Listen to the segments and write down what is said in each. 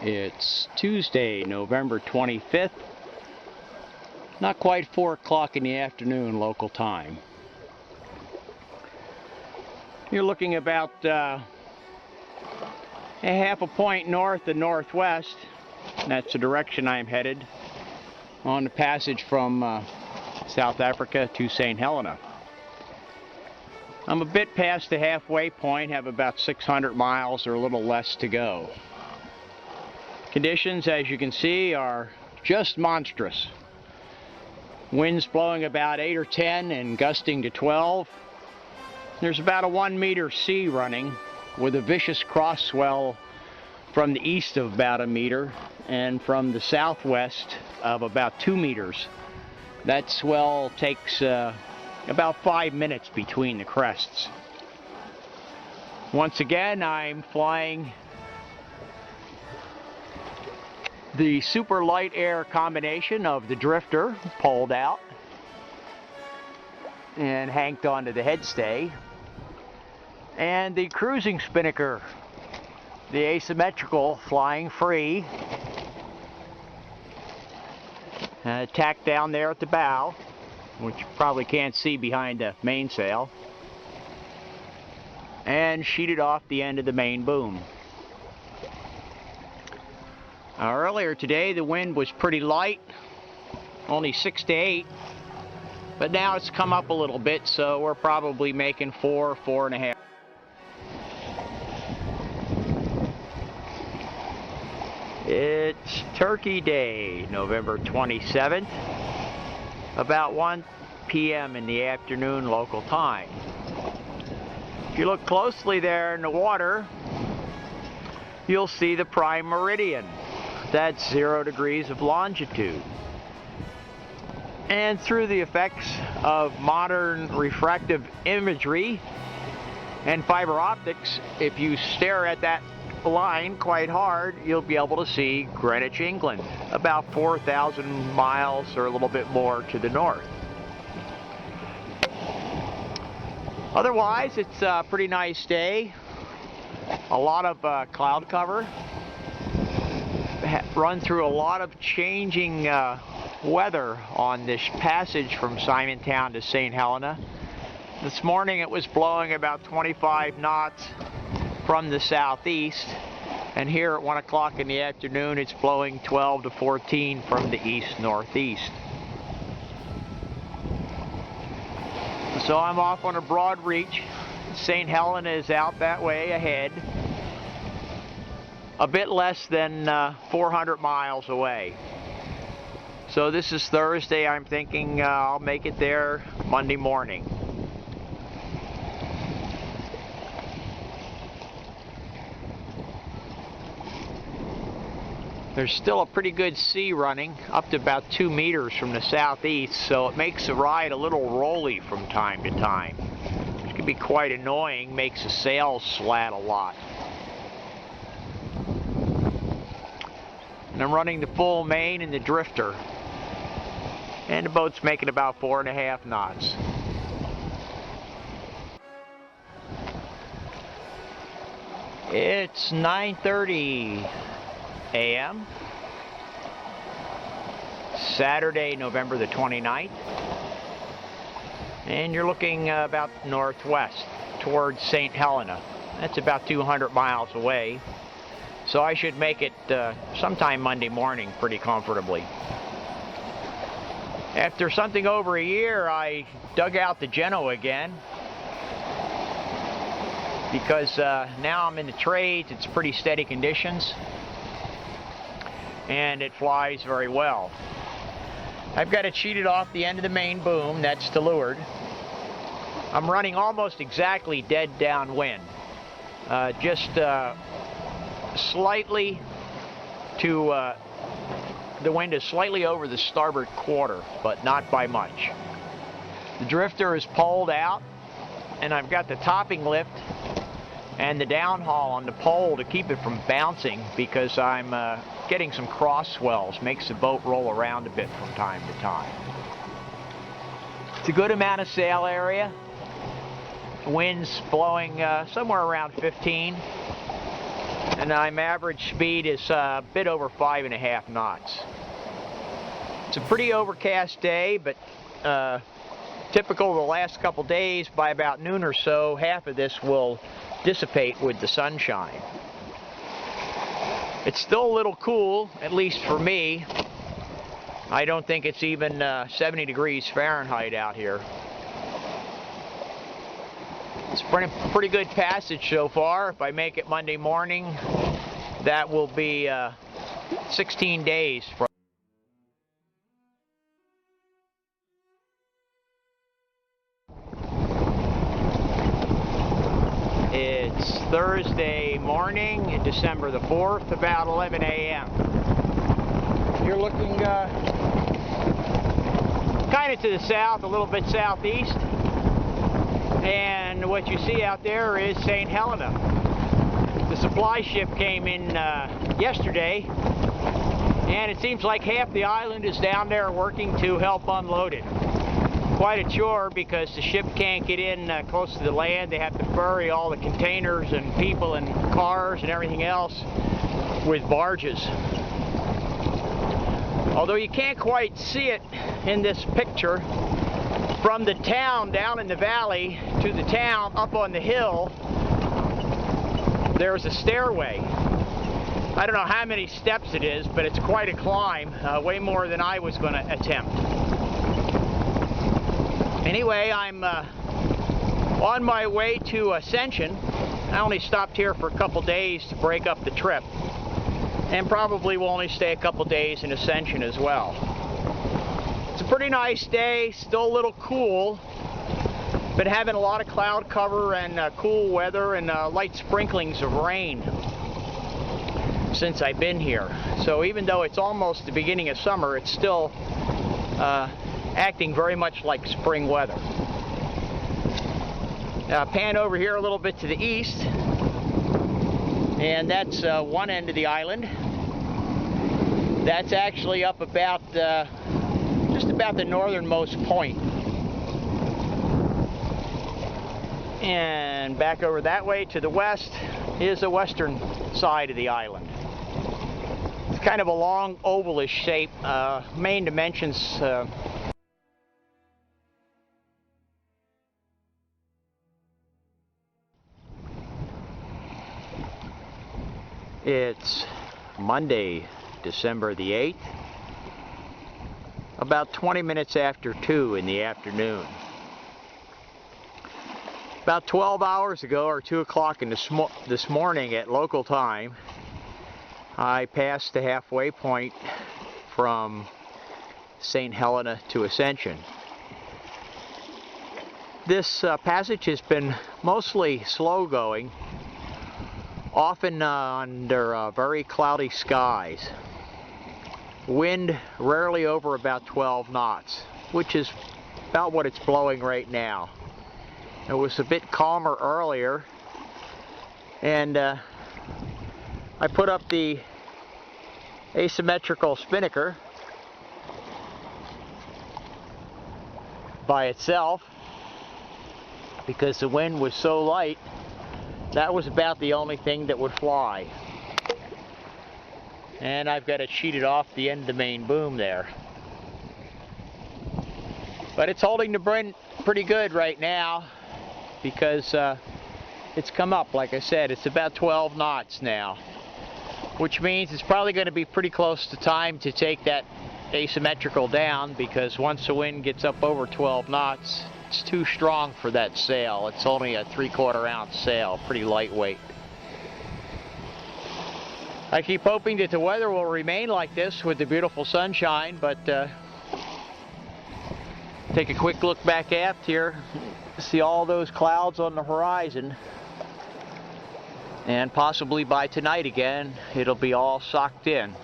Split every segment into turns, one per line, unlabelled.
It's Tuesday, November 25th, not quite 4 o'clock in the afternoon local time. You're looking about a half a point north and northwest. That's the direction I'm headed on the passage from South Africa to St. Helena. I'm a bit past the halfway point, have about 600 miles or a little less to go. Conditions, as you can see, are just monstrous. Winds blowing about 8 or 10 and gusting to 12. There's about a 1 meter sea running with a vicious cross swell from the east of about a meter and from the southwest of about 2 meters. That swell takes about 5 minutes between the crests. Once again, I'm flying the super light air combination of the drifter, pulled out and hanked onto the headstay, and the cruising spinnaker, the asymmetrical, flying free, tacked down there at the bow, which you probably can't see behind the mainsail, and sheeted off the end of the main boom. Earlier today the wind was pretty light, only 6 to 8, but now it's come up a little bit, so we're probably making 4, 4.5. It's Turkey Day, November 27th, about 1 p.m. in the afternoon local time. If you look closely there in the water, you'll see the prime meridian. That's 0 degrees of longitude. And through the effects of modern refractive imagery and fiber optics, if you stare at that line quite hard, you'll be able to see Greenwich, England, about 4,000 miles or a little bit more to the north. Otherwise, it's a pretty nice day. A lot of cloud cover. Run through a lot of changing weather on this passage from Simontown to St. Helena. This morning it was blowing about 25 knots from the southeast, and here at 1 o'clock in the afternoon it's blowing 12 to 14 from the east-northeast. So I'm off on a broad reach. St. Helena is out that way ahead, a bit less than 400 miles away. So this is Thursday. I'm thinking I'll make it there Monday morning. There's still a pretty good sea running, up to about 2 meters from the southeast, so it makes the ride a little rolly from time to time. It can be quite annoying, makes the sails slat a lot. And I'm running the full main and the drifter. And the boat's making about 4.5 knots. It's 9:30 a.m. Saturday, November the 29th. And you're looking about northwest towards St. Helena. That's about 200 miles away. So I should make it sometime Monday morning pretty comfortably. After something over a year, I dug out the Genoa again, because now I'm in the trades. It's pretty steady conditions, and it flies very well. I've got it sheeted off the end of the main boom. That's to leeward. I'm running almost exactly dead downwind, just slightly to the wind is slightly over the starboard quarter, but not by much. The drifter is poled out, and I've got the topping lift and the downhaul on the pole to keep it from bouncing, because I'm getting some cross swells. Makes the boat roll around a bit from time to time. It's a good amount of sail area. Wind's blowing somewhere around 15, and my average speed is a bit over 5.5 knots. It's a pretty overcast day, but typical of the last couple days, by about noon or so, half of this will dissipate with the sunshine. It's still a little cool, at least for me. I don't think it's even 70 degrees Fahrenheit out here. It's pretty good passage so far. If I make it Monday morning, that will be 16 days from. It's Thursday morning, December the 4th, about 11 a.m. You're looking kind of to the south, a little bit southeast, and what you see out there is St. Helena. The supply ship came in yesterday, and it seems like half the island is down there working to help unload it. Quite a chore, because the ship can't get in close to the land. They have to ferry all the containers and people and cars and everything else with barges. Although you can't quite see it in this picture, from the town down in the valley to the town up on the hill, there's a stairway. I don't know how many steps it is, but it's quite a climb, way more than I was going to attempt. Anyway, I'm on my way to Ascension. I only stopped here for a couple days to break up the trip, and probably will only stay a couple days in Ascension as well. It's a pretty nice day, still a little cool. Been having a lot of cloud cover and cool weather and light sprinklings of rain since I've been here. So even though it's almost the beginning of summer, it's still acting very much like spring weather. Pan over here a little bit to the east, and that's one end of the island. That's actually up about just about the northernmost point. And back over that way to the west is the western side of the island. It's kind of a long ovalish shape. Main dimensions It's Monday, December the 8th, about 20 minutes after 2 in the afternoon. About 12 hours ago, or 2 o'clock in this morning at local time, I passed the halfway point from St. Helena to Ascension. This passage has been mostly slow going, often under very cloudy skies. Wind rarely over about 12 knots, which is about what it's blowing right now. It was a bit calmer earlier, and I put up the asymmetrical spinnaker by itself because the wind was so light. That was about the only thing that would fly. And I've got it sheeted off the end of the main boom there. But it's holding the pretty good right now because it's come up, like I said. It's about 12 knots now, which means it's probably going to be pretty close to time to take that asymmetrical down, because once the wind gets up over 12 knots, it's too strong for that sail. It's only a 3/4 ounce sail, pretty lightweight. I keep hoping that the weather will remain like this with the beautiful sunshine, but take a quick look back aft here, see all those clouds on the horizon, and possibly by tonight again it'll be all socked in.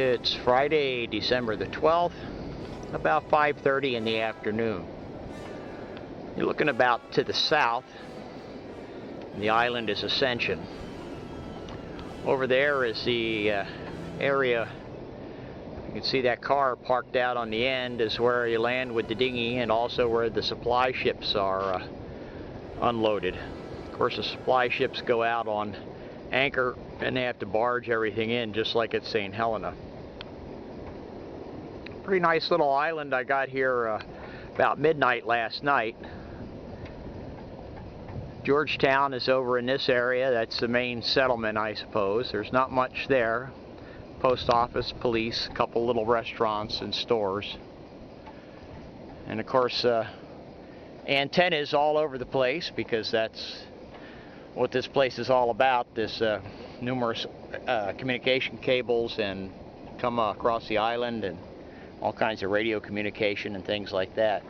It's Friday, December the 12th, about 5:30 in the afternoon. You're looking about to the south, and the island is Ascension. Over there is the area, you can see that car parked out on the end is where you land with the dinghy, and also where the supply ships are unloaded. Of course, the supply ships go out on anchor and they have to barge everything in just like at St. Helena. Pretty nice little island. I got here about midnight last night. Georgetown is over in this area. That's the main settlement, I suppose. There's not much there. Post office, police, a couple little restaurants and stores. And of course, antennas all over the place, because that's what this place is all about. This numerous communication cables and come across the island, and all kinds of radio communication and things like that.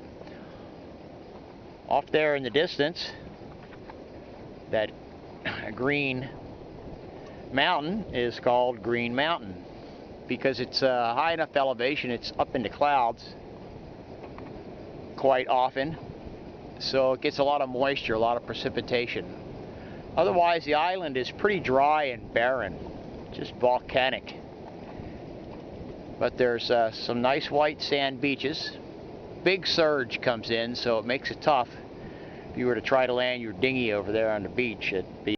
Off there in the distance, that green mountain is called Green Mountain because it's high enough elevation. It's up in the clouds quite often, so it gets a lot of moisture, a lot of precipitation. Otherwise, the island is pretty dry and barren, just volcanic. But there's some nice white sand beaches. Big surge comes in, so it makes it tough. If you were to try to land your dinghy over there on the beach, it'd be